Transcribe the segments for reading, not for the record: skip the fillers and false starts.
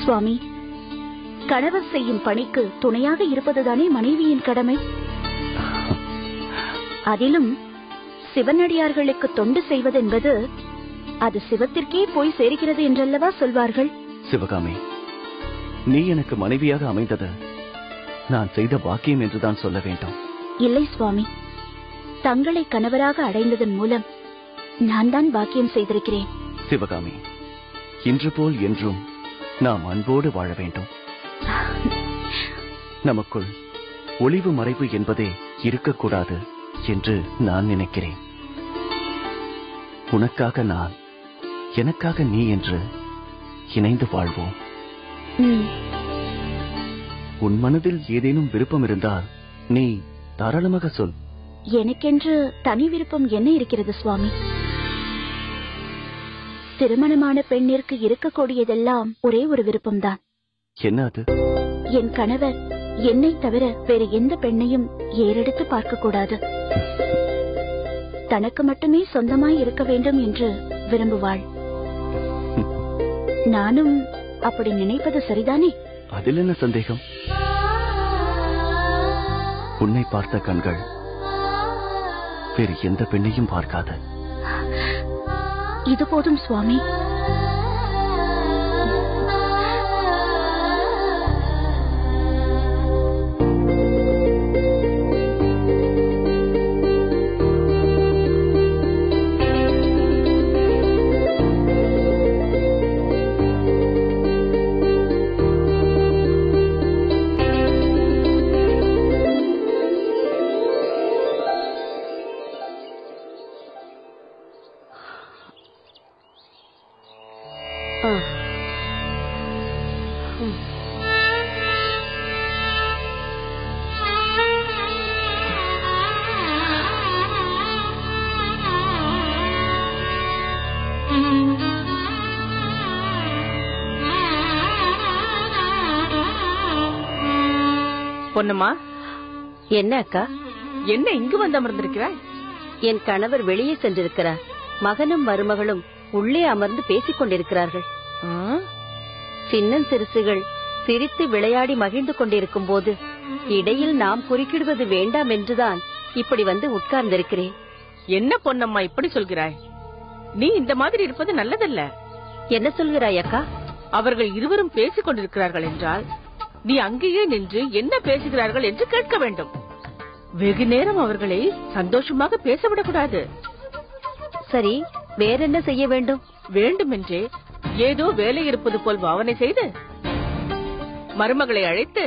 சுவாமி, கணவர் செய்யும் பணிக்கு துணையாக இருப்பதுதானே மனைவியின் கடமை. அதிலும் சிவனடியார்களுக்கு தொண்டு செய்வதென்பது அது சிவத்திற்கே போய் சேர்கிறது என்றல்லவா சொல்வார்கள். சிவகாமி, நீ எனக்கு மனைவியாக அமைந்தது நான் செய்த பாக்கியம் என்றுதான் சொல்ல வேண்டும். இல்லை சுவாமி, தங்களை கணவராக அடைந்ததன் மூலம் நான் தான் பாக்கியம் செய்திருக்கிறேன். சிவகாமி, இன்று போல் என்றும் நாம் அன்போடு வாழ வேண்டும். நமக்குள் ஒளிவு மறைவு என்பதே இருக்கக்கூடாது என்று நான் நினைக்கிறேன். உனக்காக நான், எனக்காக நீ என்று இணைந்து வாழ்வோம். உன் மனதில் ஏதேனும் விருப்பம் இருந்தால் நீ தாராளமாக சொல். எனக்கென்று தனி விருப்பம் என்ன இருக்கிறது சுவாமி? திருமணமான பெண்ணிற்கு இருக்கக்கூடியதெல்லாம் ஒரே ஒரு விருப்பம்தான். என்ன அது? என் கணவர் என்னை தவிர வேற எந்த பெண்ணையும் ஏறெடுத்து பார்க்க கூடாது. தனக்கு மட்டுமே சொந்தமாய் இருக்க வேண்டும் என்று விரும்புவாள். நானும் அப்படி நினைப்பது சரிதானே? அதில் என்ன சந்தேகம்? உன்னை பார்த்த கண்கள் வேறு எந்த பெண்ணையும் பார்க்காத. இது போதும் சுவாமி. பொன்னம்மா, என்ன அக்கா? என்ன இங்கு வந்து அமர்ந்திருக்கிறாய்? என் கணவர் வெளியே சென்றிருக்கிறார். மகனும் மருமகளும் உள்ளே அமர்ந்து பேசிக் கொண்டிருக்கிறார்கள். சின்ன சிறுசுகள் சிரித்து விளையாடி மகிழ்ந்து கொண்டிருக்கும் போது இடையில் நாம் குறுக்கிடுவது வேண்டாம் என்றுதான் இப்படி வந்து உட்கார்ந்திருக்கிறேன். என்ன பொன்னம்மா இப்படி சொல்கிறாய்? நீ இந்த மாதிரி இருப்பது நல்லதல்ல. என்ன சொல்கிறாய் அக்கா? அவர்கள் இருவரும் பேசிக் கொண்டிருக்கிறார்கள் என்றால் நீ அங்கேயே நின்று என்ன பேசுகிறார்கள் என்று கேட்க வேண்டும். வெகு நேரம் அவர்களை சந்தோஷமாக பேசவிடக்கூடாது. சரி, வேறென்ன செய்ய வேண்டும்? வேண்டுமென்றே ஏதோ வேலை இருப்பது போல் பாவனை செய்து மருமகளை அழைத்து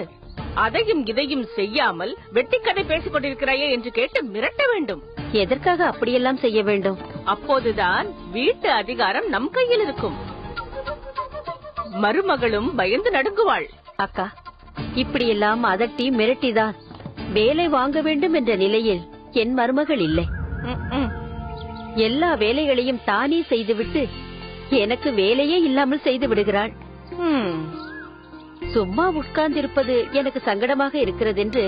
அதையும் இதையும் செய்யாமல் வெட்டிக்கதை பேசிக் கொண்டிருக்கிறாயே என்று கேட்டு மிரட்ட வேண்டும். எதற்காக அப்படியெல்லாம் செய்ய வேண்டும்? அப்போதுதான் வீட்டு அதிகாரம் நம் கையில் இருக்கும். மருமகளும் பயந்து நடுங்குவாள். அக்கா, இப்படியெல்லாம் அதட்டி மிரட்டிதான் வேலை வாங்க வேண்டும் என்ற நிலையில் என் மருமகள் இல்லை. எல்லா வேலைகளையும் தானே செய்துவிட்டு எனக்கு வேலையே இல்லாமல் செய்து விடுகிறாள். சும்மா உட்கார்ந்திருப்பது எனக்கு சங்கடமாக இருக்கிறது என்று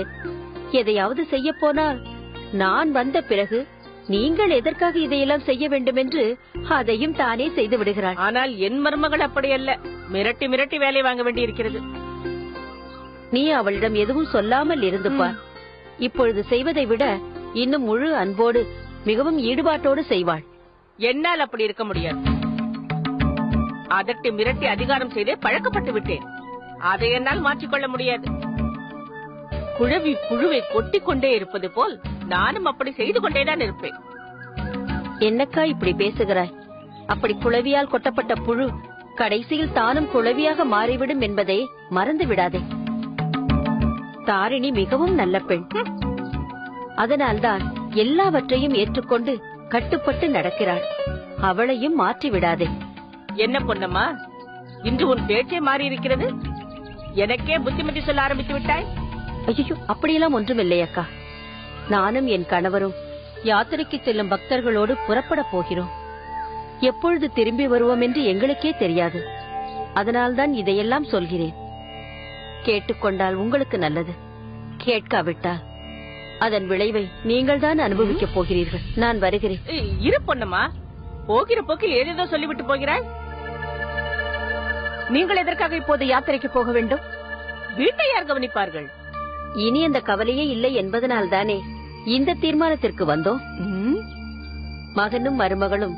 எதையாவது செய்ய போனால் நான் வந்த பிறகு நீங்கள் எதற்காக இதையெல்லாம் செய்ய வேண்டும் என்று அதையும் தானே செய்து விடுகிறாள். ஆனால் என் மருமகள் அப்படியல்ல, மிரட்டி மிரட்டி வேலை வாங்க வேண்டியிருக்கிறது. நீ அவளிடம் எதுவும் சொல்லாமல் இருந்து பார். இப்பொழுது செய்வதை விட இன்னும் முழு அன்போடு மிகவும் ஈடுபாட்டோடு செய்வாள். என்னால் அப்படி இருக்க முடியாது. அதட்டி மிரட்டி அதிகாரம் செய்தே பழக்கப்பட்டு விட்டேன். அதை என்னால் மாற்றிக்கொள்ள முடியாது. குழவி புழுவை கொட்டிக் கொண்டே இருப்பது போல் நானும் அப்படி செய்து கொண்டேதான் இருப்பேன். என்னக்கா இப்படி பேசுகிறாய்? அப்படி குழவியால் கொட்டப்பட்ட புழு கடைசியில் தானும் குழவியாக மாறிவிடும் என்பதை மறந்து விடாதே. தாரிணி மிகவும் நல்ல பெண். அதனால்தான் எல்லாவற்றையும் ஏற்றுக்கொண்டு கட்டுப்பட்டு நடக்கிறாள். அவளையும் மாற்றி விடாதே. என்ன பொன்னம்மா, இன்று உன் பேச்சே மாறி இருக்கிறது. எனக்கே புத்திமதி சொல்ல ஆரம்பித்து விட்டாய். ஐயோ, அப்படியெல்லாம் ஒன்றுமில்லை அக்கா. நானும் என் கணவரும் யாத்திரைக்கு செல்லும் பக்தர்களோடு புறப்பட போகிறோம். எப்பொழுது திரும்பி வருவோம் என்று எங்களுக்கே தெரியாது. அதனால்தான் இதையெல்லாம் சொல்கிறேன். கேட்டுக்கொண்டால் உங்களுக்கு நல்லது, கேட்காவிட்டால் அதன் விளைவை நீங்கள் தான் அனுபவிக்கப் போகிறீர்கள். நான் வருகிறேன். இரு பொன்னம்மா, போகிற போக்கில் ஏதேதோ சொல்லிவிட்டு போகிறாய். நீங்கள் எதற்காக இப்போது யாத்திரைக்கு போக வேண்டும்? வீட்டை யார் கவனிப்பார்கள்? இனி அந்த கவலையே இல்லை என்பதனால்தானே இந்த தீர்மானத்திற்கு வந்தோம். மகனும் மருமகளும்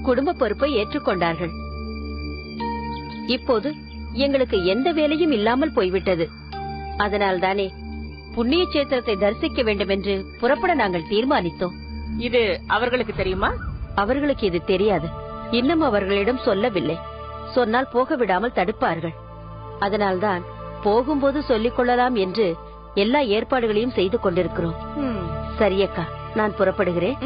குடும்ப பொறுப்பை ஏற்றுக்கொண்டார்கள். இப்போது எங்களுக்கு எந்த வேலையும் இல்லாமல் போய்விட்டது. அதனால்தானே புண்ணிய சேத்திரத்தை தரிசிக்க வேண்டும் என்று புறப்பட நாங்கள் தீர்மானித்தோம். இது அவர்களுக்கு தெரியுமா? அவர்களுக்கு இது தெரியாது. இன்னும் அவர்களிடம் சொல்லவில்லை. சொன்னால் போக விடாமல் தடுப்பார்கள். அதனால்தான் போகும்போது சொல்லிக் கொள்ளலாம் என்று எல்லா ஏற்பாடுகளையும் செய்து கொண்டிருக்கிறோம். சரியக்கா, நான் புறப்படுகிறேன்.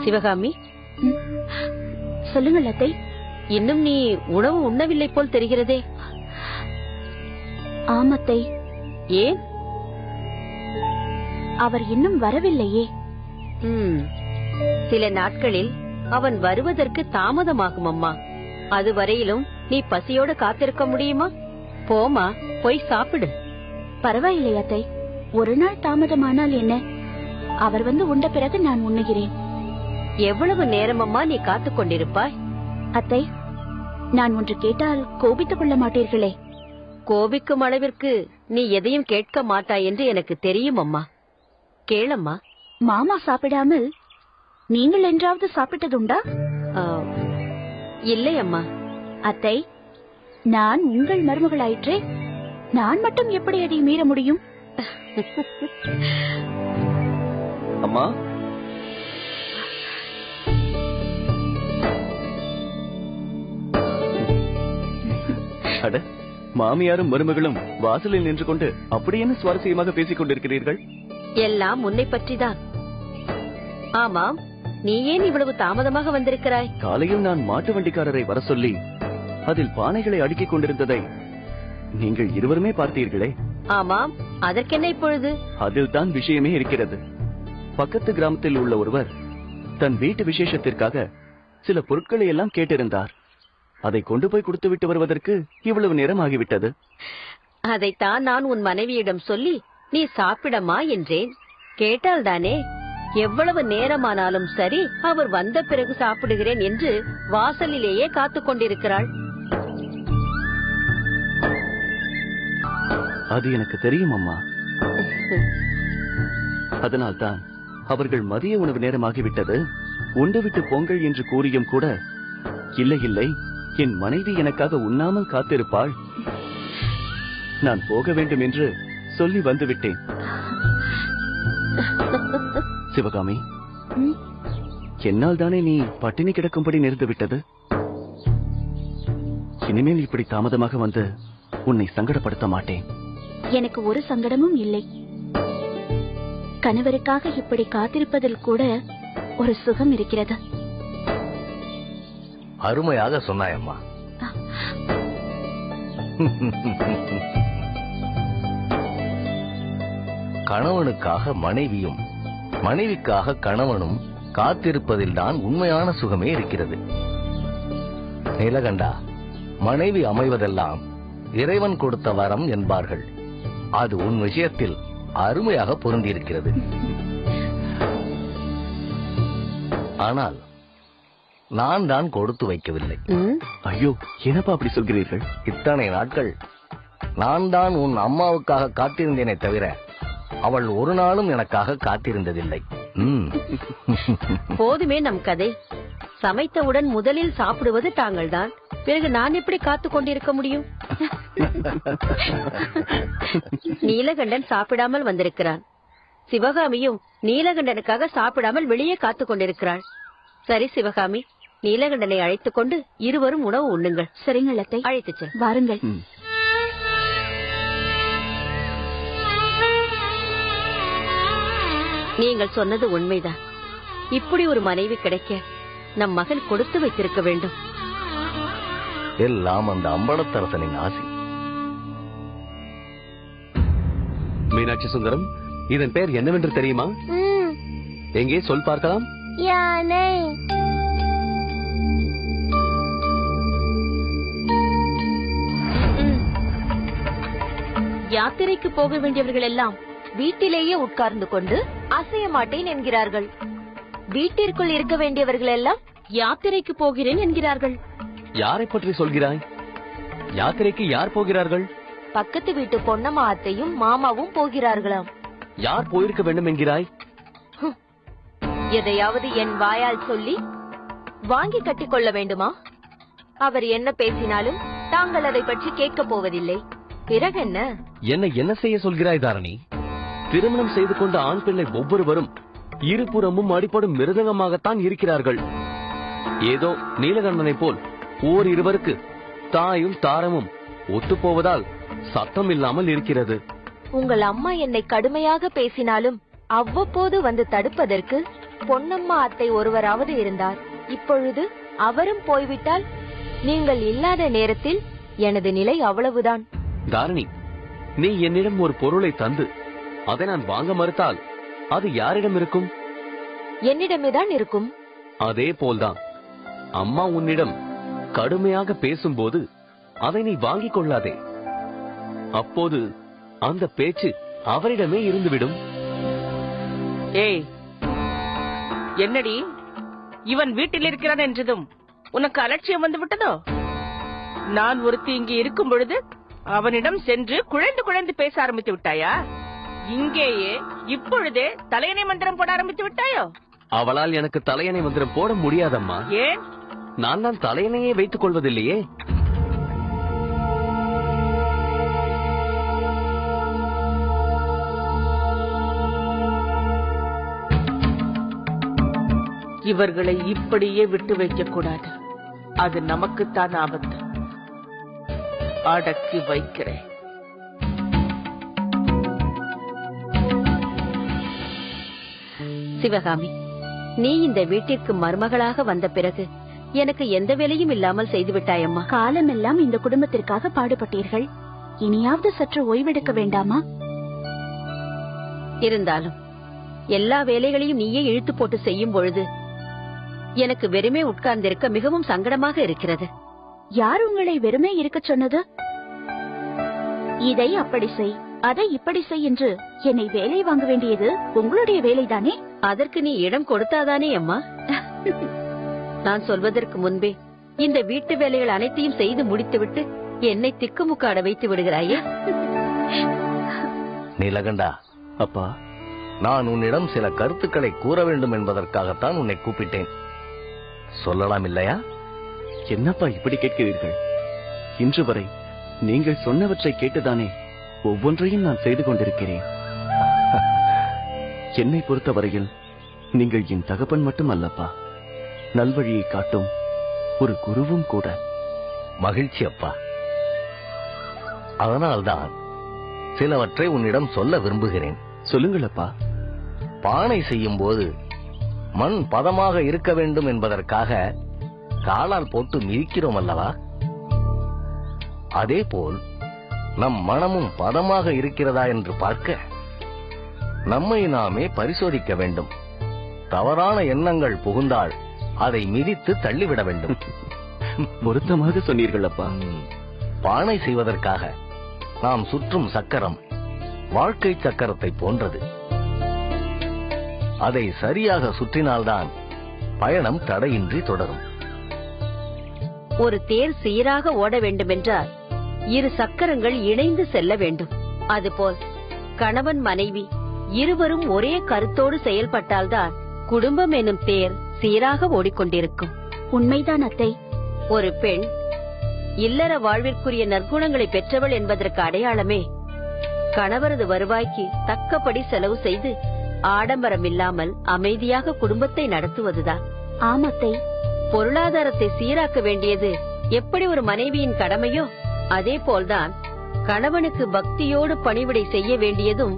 சிவகாமி, சொல்லுங்கள் அத்தை. இன்னும் நீ உணவு உண்ணவில்லை போல் தெரிகிறதே. ஆமத்தை. ஏன்? அவர் இன்னும் வரவில்லையே. சில நாட்களில் அவன் வருவதற்கு தாமதமாகும் அம்மா. அதுவரையிலும் நீ பசியோடு காத்திருக்க முடியுமா? போமா, போய் சாப்பிடு. பரவாயில்லை அத்தை, ஒரு நாள் தாமதமானால் என்ன? அவர் வந்து உண்ட பிறகு நான் உண்ணுகிறேன். எவ்வளவு நேரமம்மா நீ காத்துக் கொண்டிருப்பாய்? அத்தை, நான் ஒன்று கேட்டால் கோபித்துக் கொள்ள மாட்டீர்களே? கோபிக்கும் அளவிற்கு நீ எதையும் கேட்க மாட்டாய் என்று எனக்கு தெரியும் அம்மா. கேளம்மா. மாமா சாப்பிடாமல் நீங்கள் என்றாவது சாப்பிட்டதுண்டா? இல்லை அம்மா. அத்தை, நான் உங்கள் மருமகளாயிற்றே, நான் மட்டும் எப்படி அதை மீற முடியும்? அம்மா, அட, மாமியாரும் மருமகளும் வாசலில் நின்று கொண்டு அப்படி என்ன சுவாரஸ்யமாக பேசிக் கொண்டிருக்கிறீர்கள்? எல்லாம் உன்னை பற்றிதான். ஆமாம், நீ ஏன் இவ்வளவு தாமதமாக வந்திருக்கிறாய்? காலையில் நான் மாட்டு வண்டிக்காரரை வர சொல்லி அதில் பானைகளை அடுக்கிக் கொண்டிருந்ததை நீங்கள் இருவருமே பார்த்தீர்களே. ஆமாம், அதற்கென்ன இப்பொழுது? அதில் தான் விஷயமே இருக்கிறது. பக்கத்து கிராமத்தில் உள்ள ஒருவர் தன் வீட்டு விசேஷத்திற்காக சில பொருட்களை எல்லாம் கேட்டிருந்தார். அதை கொண்டு போய் கொடுத்து விட்டு வருவதற்கு இவ்வளவு நேரம் ஆகிவிட்டது. அதைத்தான் நான் உன் மனைவியிடம் சொல்லி நீ சாப்பிடமா என்றேன். கேட்டால் தானே எவ்வளவு நேரமானாலும் சரி, அவர் வந்த பிறகு சாப்பிடுகிறேன் என்று வாசலிலேயே காத்துக் கொண்டிருக்கிறாள். அது எனக்கு தெரியும் அம்மா. அதனால்தான் அவர்கள் மதிய உணவு நேரமாகிவிட்டது, உண்டுவிட்டு பொங்கல் என்று கூறியும் கூட, இல்லை இல்லை, என் மனைவி எனக்காக உண்ணாமல் காத்திருப்பாள், நான் போக வேண்டும் என்று சொல்லி வந்துவிட்டேன். சிவகாமி, என்னால் தானே நீ பட்டினி கிடக்கும்படி நேர்ந்து விட்டது. இனிமேல் இப்படி தாமதமாக வந்து உன்னை சங்கடப்படுத்த மாட்டேன். எனக்கு ஒரு சங்கடமும் இல்லை. கணவருக்காக இப்படி காத்திருப்பதில் கூட ஒரு சுகம் இருக்கிறது. அருமையாக சொன்னாயம்மா. கணவனுக்காக மனைவியும் மனைவிக்காக கணவனும் காத்திருப்பதில்தான் உண்மையான சுகமே இருக்கிறது. நீலகண்டா, மனைவி அமைவதெல்லாம் இறைவன் கொடுத்த வரம் என்பார்கள். அது உன் விஷயத்தில் அருமையாக பொருந்தியிருக்கிறது. ஆனால் நான் தான் கொடுத்து வைக்கவில்லை. ஐயோ, என்னப்பா அப்படி சொல்கிறீர்கள்? இத்தனை நாட்கள் நான் தான் உன் அம்மாவுக்காக காத்திருந்தேனே தவிர அவள் ஒரு நாளும் எனக்காக காத்திருந்ததில்லை. போதுமே நம் கதை. சமைத்தவுடன் முதலில் சாப்பிடுவது தாங்கள்தான். பிறகு நான் எப்படி காத்துக் கொண்டிருக்க முடியும்? நீலகண்டன் சாப்பிடாமல் வந்திருக்கிறான். சிவகாமியும் நீலகண்டனுக்காக சாப்பிடாமல் வெளியே காத்துக் கொண்டிருக்கிறாள். சரி சிவகாமி, நீலகண்டனை அழைத்துக் கொண்டு இருவரும் உணவு உண்ணுங்கள். சரிங்கள் அத்தை, அழைத்துச் செல். வாருங்கள். நீங்கள் சொன்னது உண்மைதான். இப்படி ஒரு மனைவி கிடைக்க நம் மகன் கொடுத்து வைத்திருக்க வேண்டும். எல்லாம் அந்த அம்பலத்தரசனின் ஆசி. மீனாட்சி சுந்தரம், இதன் பெயர் என்னவென்று தெரியுமா? எங்கே சொல் பார்க்கலாம். யானை. யாத்திரைக்கு போக வேண்டியவர்கள் எல்லாம் வீட்டிலேயே உட்கார்ந்து கொண்டு அசைய மாட்டேன் என்கிறார்கள். வீட்டிற்குள் இருக்க வேண்டியவர்கள் எல்லாம் யாத்திரைக்கு போகிறேன் என்கிறார்கள். யாரை பற்றி சொல்கிறாய்? யாத்திரைக்கு யார் போகிறார்கள்? பக்கத்து வீட்டு பொன்னம்மா அத்தையும் மாமாவும் போகிறார்களாம். யார் போயிருக்க வேண்டும் என்கிறாய்? எதையாவது என் வாயால் சொல்லி வாங்கி கட்டிக்கொள்ள வேண்டுமா? அவர் என்ன பேசினாலும் தாங்கள் அதை பற்றி கேட்கப் போவதில்லை. பிறகென்ன? என்ன செய்ய சொல்கிறாய் தாரணி? திருமணம் செய்து கொண்ட ஆண் பிள்ளை ஒவ்வொருவரும் இருபுறமும் அடிப்படும் மிருதங்கமாகத்தான் இருக்கிறார்கள். ஏதோ நீலகண்டனை போல் இருவருக்கு தாயும் தாரமும் ஒத்துப்போவதால் சத்தம் இல்லாமல் இருக்கிறது. உங்கள் அம்மா என்னை கடுமையாக பேசினாலும் அவ்வப்போது வந்து தடுப்பதற்கு பொன்னம்மா அத்தை ஒருவராவது இருந்தார். இப்பொழுது அவரும் போய்விட்டால் நீங்கள் இல்லாத நேரத்தில் எனது நிலை அவ்வளவுதான். தாரணி, நீ என்னிடம் ஒரு பொருளை தந்து அதை நான் வாங்க மறுத்தால் அது யாரிடம் இருக்கும்? என்னிடமேதான் இருக்கும். அதே போல்தான் அம்மா உன்னிடம் கடுமையாக பேசும்போது அதை நீ வாங்கிக் கொள்ளாதே. அப்போது அந்த பேச்சு அவரிடமே இருந்துவிடும். ஏய், என்னடி இவன் வீட்டில் இருக்கிறான் என்றதும் உனக்கு அலட்சியம் வந்து விட்டதோ? நான் ஒருத்தி இங்கே இருக்கும் பொழுது அவனிடம் சென்று குழைந்து பேச ஆரம்பித்து விட்டாயா? இங்கேயே இப்பொழுதே தலையணை மந்திரம் போட ஆரம்பித்து விட்டாயோ? அவளால் எனக்கு தலையணை மந்திரம் போட முடியாதம்மா. ஏன்? நான் தலையணையே வைத்துக் கொள்வதில்லையே. இவர்களை இப்படியே விட்டு வைக்க கூடாது. அது நமக்குத்தான் ஆபத்து. அடக்கி வைக்கிறேன். சிவகாமி, நீ இந்த வீட்டிற்கு மருமகளாக வந்த பிறகு எனக்கு எந்த வேலையும் இல்லாமல் செய்துவிட்டாயம்மா. காலமெல்லாம் இந்த குடும்பத்திற்காக பாடுபட்டீர்கள். இனியாவது சற்று ஓய்வெடுக்க வேண்டாமா? இருந்தாலும் எல்லா வேலைகளையும் நீயே இழுத்து போட்டு செய்யும் பொழுது எனக்கு வெறுமே உட்கார்ந்திருக்க மிகவும் சங்கடமாக இருக்கிறது. யார் உங்களை வெறுமே இருக்க சொன்னது? இதை அப்படி செய், அதை இப்படி செய் என்று என்னை வேலை வாங்க வேண்டியது உங்களுடைய வேலைதானே? அதற்கு நீ இடம் கொடுத்தாதானே அம்மா? நான் சொல்வதற்கு முன்பே இந்த வீட்டு வேலைகள் அனைத்தையும் செய்து முடித்துவிட்டு என்னை திக்குமுக்காட வைத்து விடுகிறாயே. நீலகண்டா, அப்பா, நான் உன்னிடம் சில கருத்துக்களை கூற வேண்டும் என்பதற்காகத்தான் உன்னை கூப்பிட்டேன். சொல்லலாம் இல்லையா? என்னப்பா இப்படி கேட்கிறீர்கள்? இன்று வரை நீங்கள் சொன்னவற்றை கேட்டுதானே ஒவ்வொன்றையும் நான் செய்து கொண்டிருக்கிறேன். என்னை பொறுத்தவரையில் நீங்கள் என் தகப்பன் மட்டும் அல்லப்பா, நல்வழியை காட்டும் ஒரு குருவும் கூட. மகிழ்ச்சி அப்பா. அதனால்தான் சிலவற்றை உன்னிடம் சொல்ல விரும்புகிறேன். சொல்லுங்களப்பா. பானை செய்யும் போது மண் பதமாக இருக்க வேண்டும் என்பதற்காக காலால் போட்டு மிதிக்கிறோம் அல்லவா? அதேபோல் நம் மனமும் பதமாக இருக்கிறதா என்று பார்க்க நம்மை நாமே பரிசோதிக்க வேண்டும். தவறான எண்ணங்கள் புகுந்தால் அதை மிதித்து தள்ளிவிட வேண்டும். பொருத்தமாக சொன்னீர்கள் அப்பா. பானை செய்வதற்காக நாம் சுற்றும் சக்கரம் வாழ்க்கை சக்கரத்தை போன்றது. அதை சரியாக சுற்றினால்தான் பயணம் தடையின்றி தொடரும். ஒரு தேர் சீராக ஓட வேண்டுமென்றால் இரு சக்கரங்கள் இணைந்து செல்ல வேண்டும். அதுபோல் கணவன் மனைவி இருவரும் ஒரே கருத்தோடு செயல்பட்டால்தான் குடும்பம் எனும் தேர் சீராக ஓடிக்கொண்டிருக்கும். உண்மைதான் அத்தை. ஒரு பெண் இல்லற வாழ்விற்குரிய நற்குணங்களை பெற்றவள் என்பதற்கு அடையாளமே கணவரது வருவாய்க்கு தக்கபடி செலவு செய்து ஆடம்பரம் இல்லாமல் அமைதியாக குடும்பத்தை நடத்துவதுதான். ஆமத்தை. பொருளாதாரத்தை சீராக்க வேண்டியது எப்படி ஒரு மனைவியின் கடமையோ அதே போல்தான் கணவனுக்கு பக்தியோடு பணிவிடை செய்ய வேண்டியதும்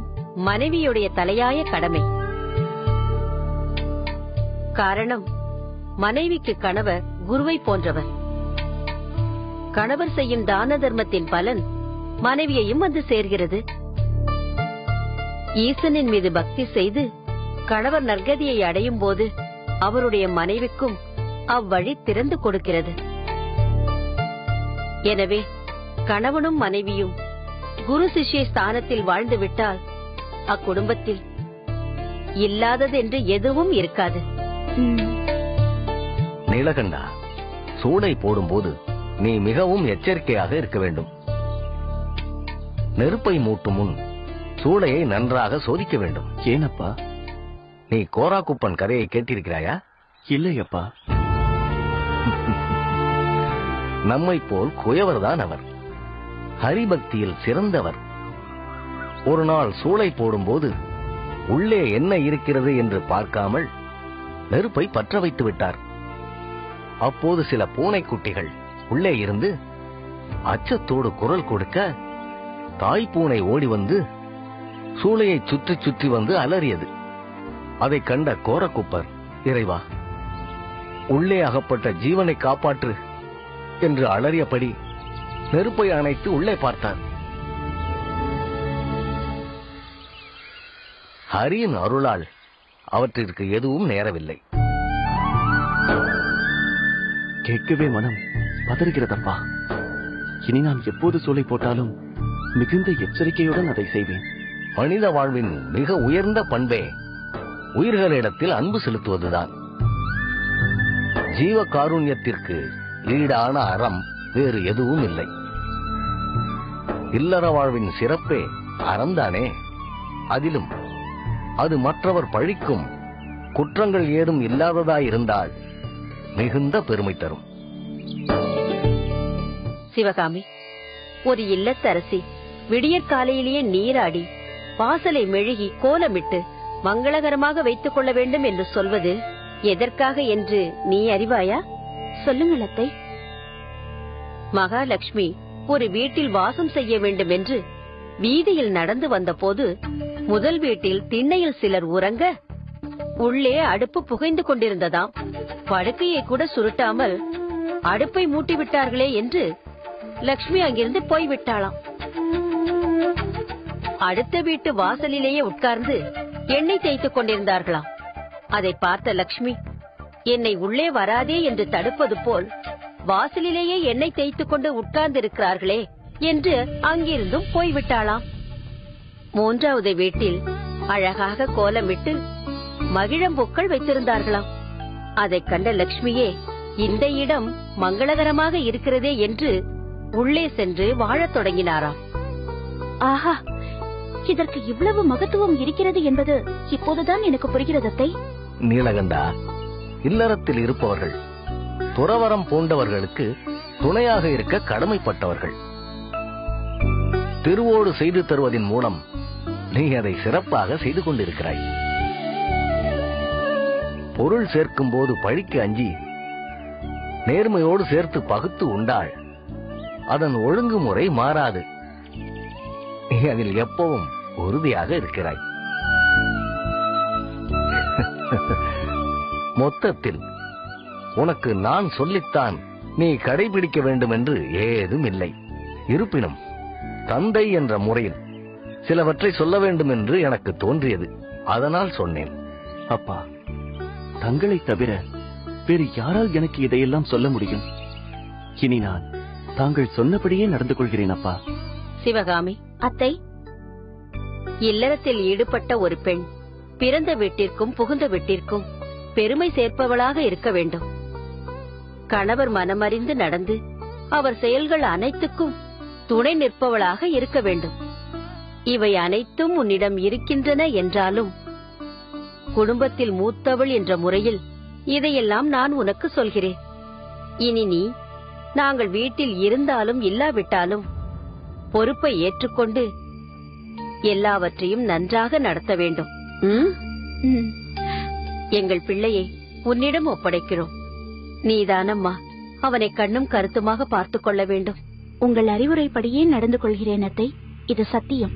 மனைவியுடைய தலையாய கடமை. காரணம், மனைவிக்கு கணவர் குருவை போன்றவர். கணவர் செய்யும் தான தர்மத்தின் பலன் மனைவியையும் வந்து சேர்கிறது. ஈசனின் மீது பக்தி செய்து கணவர் நற்கதியை அடையும் போது அவருடைய மனைவிக்கும் அவ்வழி திறந்து கொடுக்கிறது. எனவே கணவனும் மனைவியும் குரு சிஷ்ய ஸ்தானத்தில் வாழ்ந்துவிட்டால் அக்குடும்பத்தில் இல்லாததென்று எதுவும் இருக்காது. நீலகண்டா, சூளை போடும்போது நீ மிகவும் எச்சரிக்கையாக இருக்க வேண்டும். நெருப்பை மூட்டும் முன் சூளையை நன்றாக சோதிக்க வேண்டும். ஏனப்பா? நீ கோராக்குப்பன் கதையை கேட்டிருக்கிறாயா? இல்லையப்பா. நம்மை போல் குயவர்தான் அவர். ஹரிபக்தியில் சிறந்தவர். ஒரு நாள் சூளை போடும்போது உள்ளே என்ன இருக்கிறது என்று பார்க்காமல் நெருப்பை பற்ற வைத்து விட்டார். அப்போது சில பூனைக்குட்டிகள் உள்ளே இருந்து அச்சத்தோடு குரல் கொடுக்க தாய் பூனை ஓடி வந்து சூளையை சுற்றி சுற்றி வந்து அலறியது. அதை கண்ட கோரக்குப்பர், இறைவா, உள்ளே அகப்பட்ட ஜீவனை காப்பாற்று என்று அலறியபடி நெருப்பை அணைத்து உள்ளே பார்த்தார். ஹரியின் அருளால் அவற்றிற்கு எதுவும் நேரவில்லை. கேட்கவே மனம் பதறுகிறதப்பா. இனி நான் எப்போது சூளை போட்டாலும் மிகுந்த எச்சரிக்கையுடன் அதை செய்வேன். மனித வாழ்வின் மிக உயர்ந்த பண்பே உயிர்களிடத்தில் அன்பு செலுத்துவதுதான். ஜீவ காருண்யத்திற்கு ஈடான அறம் வேறு எதுவும் இல்லை. இல்லற வாழ்வின் சிறப்பே அறம்தானே. அதிலும் அது மற்றவர் பழிக்கும் குற்றங்கள் ஏதும் இல்லாததாயிருந்தால் மிகுந்த பெருமை தரும். சிவகாமி, ஒரு இல்லத்தரசி விடியற் காலையிலேயே நீராடி வாசலை மெழுகி கோலமிட்டு மங்களகரமாக வைத்துக் கொள்ள வேண்டும் என்று சொல்வது எதற்காக என்று நீ அறிவாயா? சொல்லுங்கள் அத்தை. மகாலட்சுமி ஒரு வீட்டில் வாசம் செய்ய வேண்டும் என்று வீதியில் நடந்து வந்தபோது முதல் வீட்டில் திண்ணையில் சிலர் உறங்க உள்ளே அடுப்பு புகைந்து கொண்டிருந்ததாம். படுக்கையை கூட சுருட்டாமல் அடுப்பை மூட்டிவிட்டார்களே என்று லட்சுமி அங்கிருந்து போய்விட்டாளாம். அடுத்த வீட்டு வாசலிலேயே உட்கார்ந்து எண்ணெய் தேய்த்துக் கொண்டிருந்தார்களாம். அதை பார்த்த லட்சுமி, என்னை உள்ளே வராதே என்று தடுப்பது போல் வாசலிலேயே எண்ணெய் தேய்த்துக் கொண்டு உட்கார்ந்திருக்கிறார்களே என்று அங்கிருந்தும் போய்விட்டாளாம். மூன்றாவது வீட்டில் அழகாக கோலமிட்டு மகிழம்பூக்கள் வைத்திருந்தார்களாம். அதைக் கண்ட லட்சுமியே, இந்த இடம் மங்களகரமாக இருக்கிறதே என்று உள்ளே சென்று வாழத் தொடங்கினாராம். ஆஹா, இதற்கு இவ்வளவு மகத்துவம் இருக்கிறது என்பது இப்போதுதான் எனக்கு புரிகிறது அத்தை. நீலகண்டா, இல்லறத்தில் இருப்பவர்கள் துறவரம் பூண்டவர்களுக்கு துணையாக இருக்க கடமைப்பட்டவர்கள். திருவோடு செய்து தருவதன் மூலம் நீ அதை சிறப்பாக செய்து கொண்டிருக்கிறாய். பொருள் சேர்க்கும் போது பழிக்கு அஞ்சி நேர்மையோடு சேர்த்து பகுத்து உண்டாள். அதன் ஒழுங்குமுறை மாறாது. நீ அதில் எப்பவும் உறுதியாக இருக்கிறாய். மொத்தத்தில் உனக்கு நான் சொல்லித்தான் நீ கடைபிடிக்க வேண்டும் என்று ஏதும் இல்லை. இருப்பினும் தந்தை என்ற முறையில் சிலவற்றை சொல்ல வேண்டும் என்று எனக்கு தோன்றியது. அதனால் சொன்னேன். அப்பா, தங்களை தவிர வேறு யாரால் எனக்கு இதையெல்லாம் சொல்ல முடியும்? இனி நான் தாங்கள் சொன்னபடியே நடந்து கொள்கிறேன் அப்பா. சிவகாமி, அத்தை, இல்லறத்தில் ஈடுபட்ட ஒரு பெண் பிறந்த வீட்டிற்கும் புகுந்த வீட்டிற்கும் பெருமை சேர்ப்பவளாக இருக்க வேண்டும். கணவர் மனமறிந்து நடந்து அவர் செயல்கள் அனைத்துக்கும் துணை நிற்பவளாக இருக்க வேண்டும். இவை அனைத்தும் உன்னிடம் இருக்கின்றன என்றாலும் குடும்பத்தில் மூத்தவள் என்ற முறையில் இதையெல்லாம் நான் உனக்கு சொல்கிறேன். இனி நீ நாங்கள் வீட்டில் இருந்தாலும் இல்லாவிட்டாலும் பொறுப்பை ஏற்றுக்கொண்டு எல்லாவற்றையும் நன்றாக நடத்த வேண்டும். எங்கள் பிள்ளையை உன்னிடம் ஒப்படைக்கிறோம். நீதானம்மா அவனை கண்ணும் கருத்துமாக பார்த்துக் கொள்ள வேண்டும். உங்கள் அறிவுரைப்படியே நடந்து கொள்கிறேன் அத்தை. இது சத்தியம்.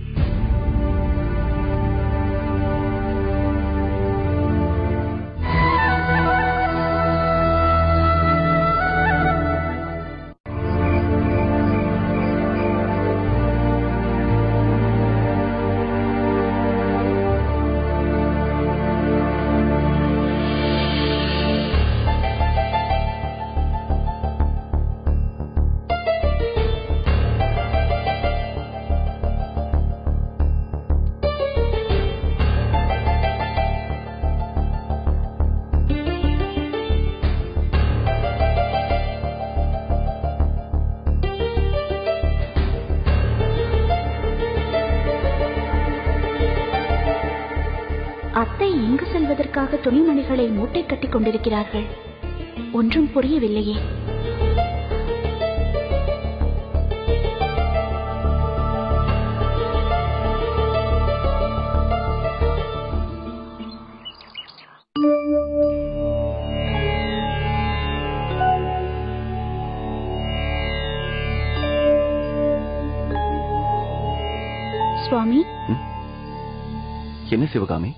அத்தை எங்கு செல்வதற்காக துணிமணிகளை மூட்டை கட்டிக் கொண்டிருக்கிறார்கள்? ஒன்றும் புரியவில்லையே. சுவாமி, என்ன சிவகாமி?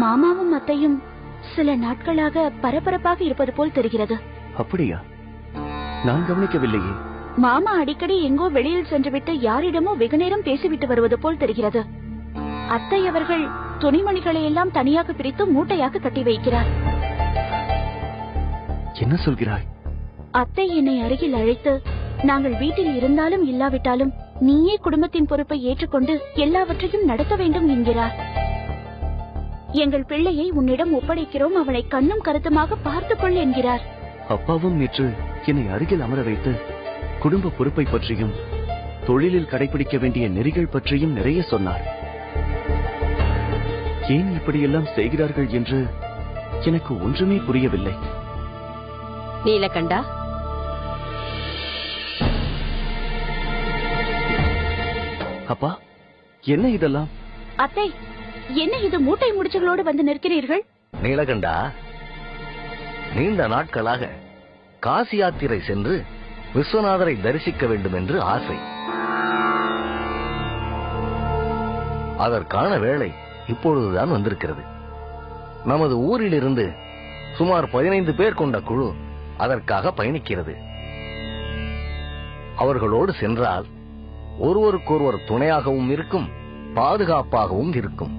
மாமாவும் அத்தையும் சில நாட்களாக பரபரப்பாக இருப்பது போல் தெரிகிறது. அப்படியா? நான் கவனிக்கவில்லையே. மாமா அடிக்கடி எங்கோ வெளியில் சென்றுவிட்டு யாரிடமோ வெகு நேரம் பேசிவிட்டு வருவது போல் தெரிகிறது. அத்தை அவர்கள் துணிமணிகளை எல்லாம் தனியாக பிரித்து மூட்டையாக கட்டி வைக்கிறார். என்ன சொல்கிறாய்? அத்தை என்னை அருகில் அழைத்து, நாங்கள் வீட்டில் இருந்தாலும் இல்லாவிட்டாலும் நீயே குடும்பத்தின் பொறுப்பை ஏற்றுக்கொண்டு எல்லாவற்றையும் நடத்த வேண்டும் என்கிறார். எங்கள் பிள்ளையை உன்னிடம் ஒப்படைக்கிறோம், அவளை கண்ணும் கருத்துமாக பார்த்துக்கொள் என்கிறார். அப்பாவும் நேற்று என்னை அருகில் அமர வைத்து குடும்ப பொறுப்பை பற்றியும் தொழிலில் கடைபிடிக்க வேண்டிய நெறிகள் பற்றியும் நிறைய சொன்னார். ஏன் இப்படியெல்லாம் செய்கிறார்கள் என்று எனக்கு ஒன்றுமே புரியவில்லை. நீலகண்டா, அப்பா, என்ன இதெல்லாம்? அத்தை, என்ன இது மூட்டை முடிச்சுகளோடு வந்து நிற்கிறீர்கள்? நீலகண்டா, நீண்ட நாட்களாக காசி யாத்திரை சென்று விஸ்வநாதரை தரிசிக்க வேண்டும் என்று ஆசை. அதற்கான வேளை இப்பொழுதுதான் வந்திருக்கிறது. நமது ஊரிலிருந்து சுமார் 15 பேர் கொண்ட குழு அதற்காக பயணிக்கிறது. அவர்களோடு சென்றால் ஒருவருக்கொருவர் துணையாகவும் இருக்கும், பாதுகாப்பாகவும் இருக்கும்.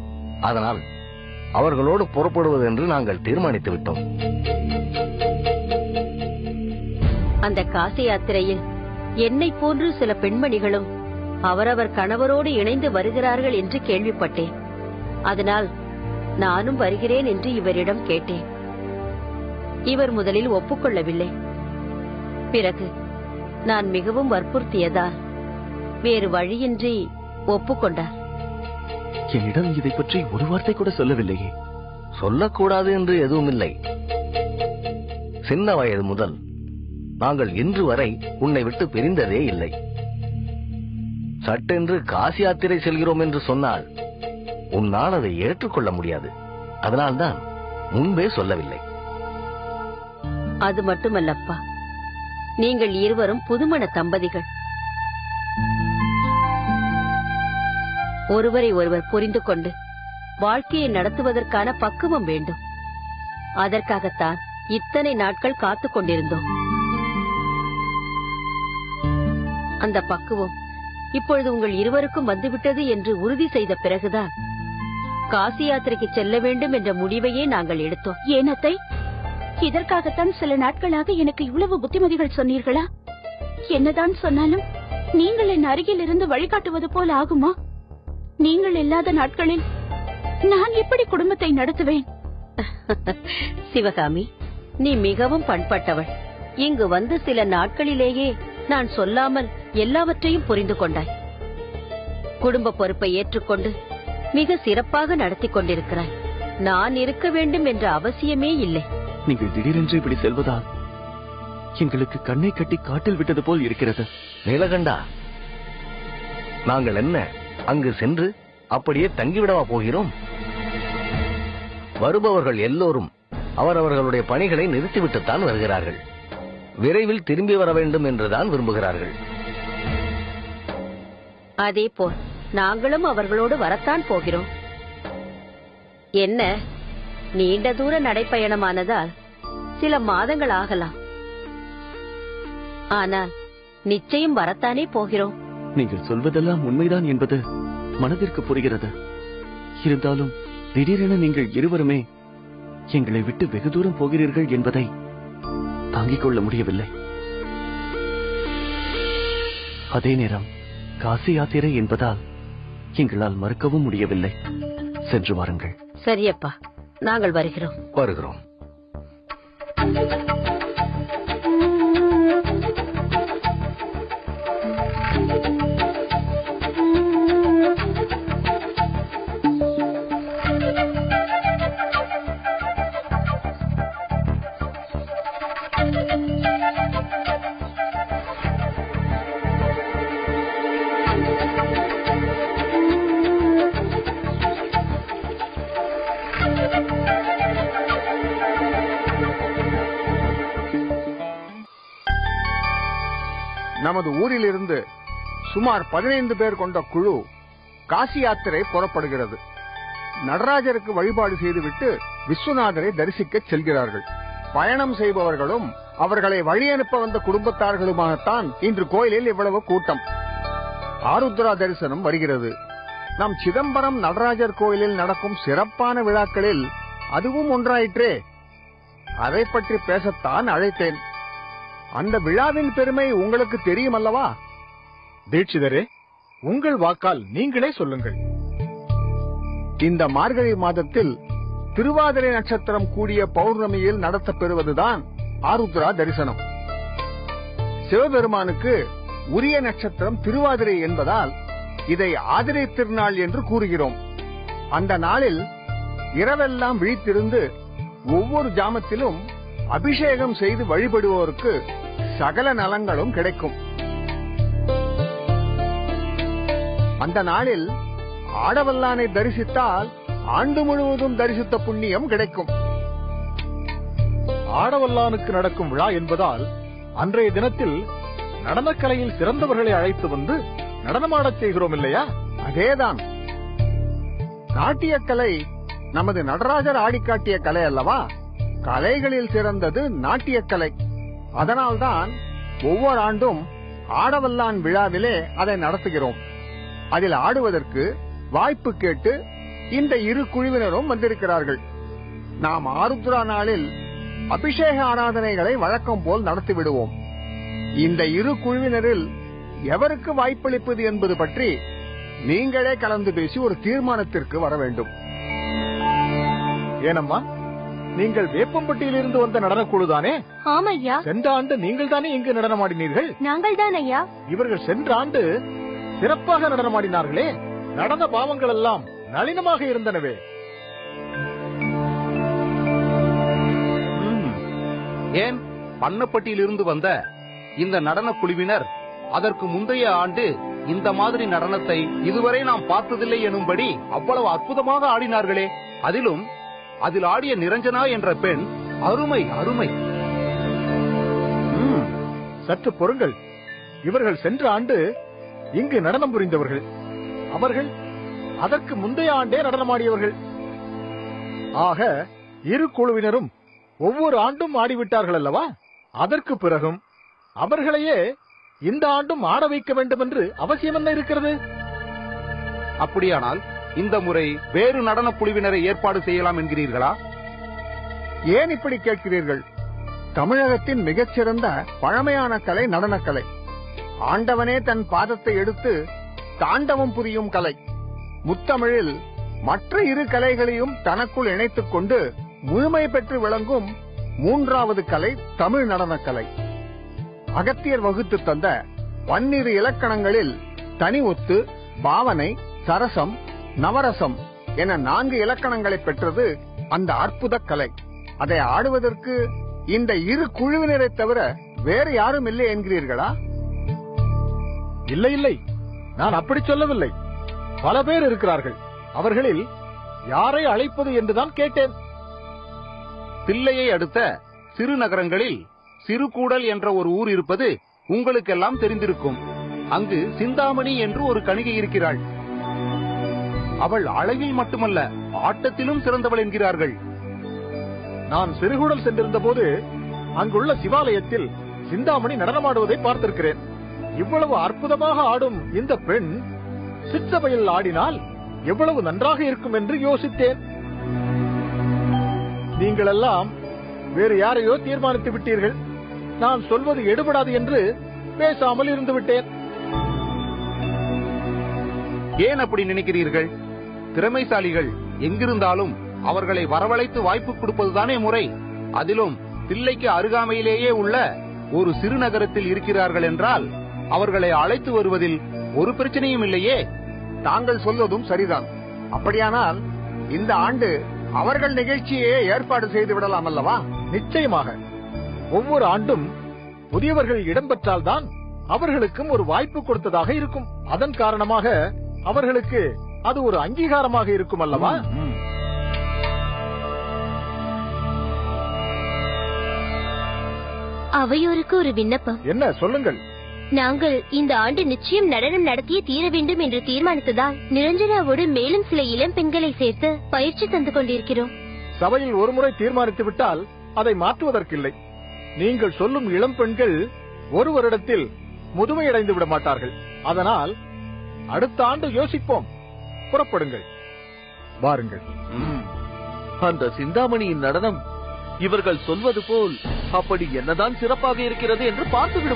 அதனால் அவர்களோடு புறப்படுவது என்று நாங்கள் தீர்மானித்து விட்டோம். அந்த காசி யாத்திரையில் என்னை போன்று சில பெண்மணிகளும் அவரவர் கணவரோடு இணைந்து வருகிறார்கள் என்று கேள்விப்பட்டேன். அதனால் நானும் வருகிறேன் என்று இவரிடம் கேட்டேன். இவர் முதலில் ஒப்புக்கொள்ளவில்லை. பிறகு நான் மிகவும் வற்புறுத்தியதால் வேறு வழியின்றி ஒப்புக்கொண்டார். என்னிடம் இதை பற்றி ஒரு வார்த்தை கூட சொல்லவில்லையே. சொல்லக்கூடாது என்று எதுவும் இல்லை. சின்ன வயது முதல் நாங்கள் இன்று வரை உன்னை விட்டு பிரிந்ததே இல்லை. சட்டென்று காசி யாத்திரை செல்கிறோம் என்று சொன்னால் உன்னால் அதை ஏற்றுக்கொள்ள முடியாது. அதனால்தான் முன்பே சொல்லவில்லை. அது மட்டுமல்லப்பா, நீங்கள் இருவரும் புதுமண தம்பதிகள். ஒருவரை ஒருவர் புரிந்து கொண்டு வாழ்க்கையை நடத்துவதற்கான பக்குவம் வேண்டும். அதற்காகத்தான் இத்தனை நாட்கள் காத்துக் கொண்டிருந்தோம். அந்த பக்குவம் இப்பொழுது உங்கள் இருவருக்கும் வந்துவிட்டது என்று உறுதி செய்த பிறகுதான் காசி யாத்திரைக்கு செல்ல வேண்டும் என்ற முடிவையே நாங்கள் எடுத்தோம். ஏனத்தை, இதற்காகத்தான் சில நாட்களாக எனக்கு இவ்வளவு புத்திமதிகள் சொன்னீர்களா? என்னதான் சொன்னாலும் நீங்கள் என் அருகில் இருந்து வழிகாட்டுவது போல் ஆகுமா? நீங்கள் இல்லாத நாட்களில் நான் எப்படி குடும்பத்தை நடத்துவேன்? சிவகாமி, நீ மிகவும் பண்பட்டவள். இங்கு வந்து சில நாட்களிலேயே நான் சொல்லாமல் எல்லாவற்றையும் புரிந்து கொண்டாய். குடும்ப பொறுப்பை ஏற்றுக்கொண்டு மிக சிறப்பாக நடத்தி கொண்டிருக்கிறாய். நான் இருக்க வேண்டும் என்ற அவசியமே இல்லை. நீங்கள் திடீரென்று இப்படி செல்வதால் எங்களுக்கு கண்ணை கட்டி காட்டில் விட்டது போல் இருக்கிறது. நீலகண்டா, நாங்கள் என்ன அங்கு சென்று அப்படியே தங்கிவிடவா போகிறோம்? வருபவர்கள் எல்லோரும் அவரவர்களுடைய பணிகளை நிறுத்திவிட்டுத்தான் வருகிறார்கள். விரைவில் திரும்பி வர வேண்டும் என்றுதான் விரும்புகிறார்கள். அதேபோல் நாங்களும் அவர்களோடு வரத்தான் போகிறோம். என்ன, நீண்ட தூர நடைப்பயணமானதால் சில மாதங்கள் ஆகலாம். ஆனால் நிச்சயம் வரத்தானே போகிறோம். நீங்கள் சொல்வதெல்லாம் உண்மைதான் என்பது மனதிற்கு புரிகிறது. இருந்தாலும் திடீரென நீங்கள் இருவருமே எங்களை விட்டு வெகு தூரம் போகிறீர்கள் என்பதை தாங்கிக் கொள்ள முடியவில்லை. அதே நேரம் காசி யாத்திரை என்பதால் எங்களால் மறுக்கவும் முடியவில்லை. சென்று வாருங்கள். சரியப்பா, நாங்கள் வருகிறோம். வருகிறோம். நமது ஊரிலிருந்து சுமார் 15 பேர் கொண்ட குழு காசி யாத்திரை புறப்படுகிறது. நடராஜருக்கு வழிபாடு செய்துவிட்டு விஸ்வநாதரை தரிசிக்க செல்கிறார்கள். பயணம் செய்பவர்களும் அவர்களை வழியனுப்ப வந்த குடும்பத்தார்களுமாகத்தான் இன்று கோயிலில் இவ்வளவு கூட்டம். ஆருத்ரா தரிசனம் வருகிறது. நம் சிதம்பரம் நடராஜர் கோயிலில் நடக்கும் சிறப்பான விழாக்களில் அதுவும் ஒன்றாயிற்றே. அதை பற்றி பேசத்தான் அழைத்தேன். அந்த விழாவின் பெருமை உங்களுக்கு தெரியும் அல்லவா? தீட்சிதரே, உங்கள் வாக்கால் நீங்களே சொல்லுங்கள். இந்த மார்கழி மாதத்தில் திருவாதிரை நட்சத்திரம் கூடிய பௌர்ணமியில் நடத்தப்பெறுவதுதான் ஆருத்ரா தரிசனம். சிவபெருமானுக்கு உரிய நட்சத்திரம் திருவாதிரை என்பதால் இதை ஆதிரை திருநாள் என்று கூறுகிறோம். அந்த நாளில் இரவெல்லாம் விழித்திருந்து ஒவ்வொரு ஜாமத்திலும் அபிஷேகம் செய்து வழிபடுவோருக்கு சகல நலங்களும் கிடைக்கும். அந்த நாளில் ஆடவல்லானை தரிசித்தால் ஆண்டு முழுவதும் தரிசித்த புண்ணியம் கிடைக்கும். ஆடவல்லானுக்கு நடக்கும் விழா என்பதால் அன்றைய தினத்தில் நடனக்கலையில் சிறந்தவர்களை அழைத்து வந்து நடனமாடச் செய்கிறோம் இல்லையா? அதேதான். நாட்டியக்கலை நமது நடராஜர் ஆடிக்காட்டிய கலை அல்லவா? கலைகளில் சிறந்தது நாட்டியக்கலை. அதனால்தான் ஒவ்வொரு ஆண்டும் ஆடவல்லான் விழாவிலே அதை நடத்துகிறோம். அதில் ஆடுவதற்கு வாய்ப்பு கேட்டு இந்த இரு குழுவினரும் வந்திருக்கிறார்கள். நாம் ஆருத்ரா நாளில் அபிஷேக ஆராதனைகளை வழக்கம் போல் நடத்திவிடுவோம். இந்த இரு குழுவினரில் எவருக்கு வாய்ப்பளிப்பது என்பது பற்றி நீங்களே கலந்து பேசி ஒரு தீர்மானத்திற்கு வர வேண்டும். ஏனம்மா, நீங்கள் வேப்பம்பட்டியில் இருந்து வந்த நடனக்குழுதானே? ஆமையா. சென்ற ஆண்டு நீங்கள் தானே இங்கு நடனமாடினீர்கள்? நாங்கள் தான் ஐயா. இவர்கள் சென்ற ஆண்டு சிறப்பாக நடனமாடினார்களே. நடன பாவங்கள் எல்லாம் நளினமாக இருந்தனவே. ஏன் பண்ணப்பட்டியிலிருந்து வந்த இந்த நடன குழுவினர் அதற்கு முந்தைய ஆண்டு இந்த மாதிரி நடனத்தை இதுவரை நாம் பார்த்ததில்லை எனும்படி அவ்வளவு அற்புதமாக ஆடினார்களே. அதில் ஆடிய நிரஞ்சனா என்ற பெண் அருமை அருமை. சற்று பொறுங்கள். இவர்கள் சென்ற ஆண்டு இங்கு நடனம் புரிந்தவர்கள். அவர்கள் அதற்கு முந்தைய ஆண்டே நடனமாடியவர்கள். ஆக இரு குழுவினரும் ஒவ்வொரு ஆண்டும் ஆடிவிட்டார்கள் அல்லவா? அதற்கு பிறகும் அவர்களையே இந்த ஆண்டும் ஆட வைக்க வேண்டும் என்று அவசியம் என்ன இருக்கிறது? அப்படியானால் இந்த முறை வேறு நடன குழுவினரை ஏற்பாடு செய்யலாம் என்கிறீர்களா? ஏன் இப்படி கேட்கிறீர்கள்? தமிழகத்தின் மிகச்சிறந்த பழமையான கலை நடனக்கலை. ஆண்டவனே தன் பாதத்தை எடுத்து தாண்டவம் புரியும் கலை. முத்தமிழில் மற்ற இரு கலைகளையும் தனக்குள் இணைத்துக் கொண்டு முழுமை பெற்று விளங்கும் மூன்றாவது கலை தமிழ் நடனக்கலை. அகத்தியர் வகுத்து தந்த 12 இலக்கணங்களில் தனி ஒத்து, பாவனை, சரசம், நவரசம் என 4 இலக்கணங்களை பெற்றது அந்த அற்புத கலை. அதை ஆடுவதற்கு இந்த இரு குழுவினரை தவிர வேறு யாரும் இல்லை என்கிறீர்களா? இல்லை இல்லை, நான் அப்படி சொல்லவில்லை. பல பேர் இருக்கிறார்கள். அவர்களில் யாரை அழைப்பது என்றுதான் கேட்டேன். தில்லையை அடுத்த சிறு நகரங்களில் சிறுகூடல் என்ற ஒரு ஊர் இருப்பது உங்களுக்கெல்லாம் தெரிந்திருக்கும். அங்கு சிந்தாமணி என்று ஒரு கணிகை இருக்கிறாள். அவள் அழகில் மட்டுமல்ல, ஆட்டத்திலும் சிறந்தவள் என்கிறார்கள். நான் சிறுகுடல் சென்றிருந்த போது அங்குள்ள சிவாலயத்தில் சிந்தாமணி நடனமாடுவதை பார்த்திருக்கிறேன். இவ்வளவு அற்புதமாக ஆடும் இந்த பெண் சிற்றபையில் ஆடினால் எவ்வளவு நன்றாக இருக்கும் என்று யோசித்தேன். நீங்கள் எல்லாம் வேறு யாரையோ தீர்மானித்து விட்டீர்கள். நான் சொல்வது எடுபடாது என்று பேசாமல் இருந்து விட்டேன். ஏன் அப்படி நினைக்கிறீர்கள்? திறமைசாலிகள் எங்கிருந்தாலும் அவர்களை வரவழைத்து வாய்ப்பு கொடுப்பதுதானே முறை. அதிலும் தில்லைக்கு அருகாமையிலேயே உள்ள ஒரு சிறு நகரத்தில் இருக்கிறார்கள் என்றால் அவர்களை அழைத்து வருவதில் ஒரு பிரச்சனையும் இல்லையே. தாங்கள் சொல்வதும் சரிதான். அப்படியானால் இந்த ஆண்டு அவர்கள் நிகழ்ச்சியை ஏற்பாடு செய்து விடலாம் அல்லவா? நிச்சயமாக. ஒவ்வொரு ஆண்டும் புதியவர்கள் இடம்பெற்றால்தான் அவர்களுக்கும் ஒரு வாய்ப்பு கொடுத்ததாக இருக்கும். அதன் காரணமாக அவர்களுக்கு அது ஒரு அங்கீகாரமாக இருக்கும் அல்லவா? அவையோருக்கு ஒரு விண்ணப்பம். என்ன சொல்லுங்கள். நாங்கள் இந்த ஆண்டு நிச்சயம் நடனம் நடத்தியே தீர வேண்டும் என்று தீர்மானித்ததால் நிரஞ்சனாவோடு மேலும் சில இளம் பெண்களை சேர்த்து பயிற்சி தந்து கொண்டிருக்கிறோம். சபையில் ஒருமுறை தீர்மானித்து விட்டால் அதை மாற்றுவதற்கில்லை. நீங்கள் சொல்லும் இளம் பெண்கள் ஒரு வருடத்தில் முதுமையடைந்து விட மாட்டார்கள். அதனால் அடுத்த ஆண்டு யோசிப்போம். புறப்படுங்கள். வாருங்கள். அந்த சிந்தாமணியின் நடனம் இவர்கள் சொல்வது போல் அப்படி என்னதான் சிறப்பாக இருக்கிறது என்று பார்த்து விடுவோம்.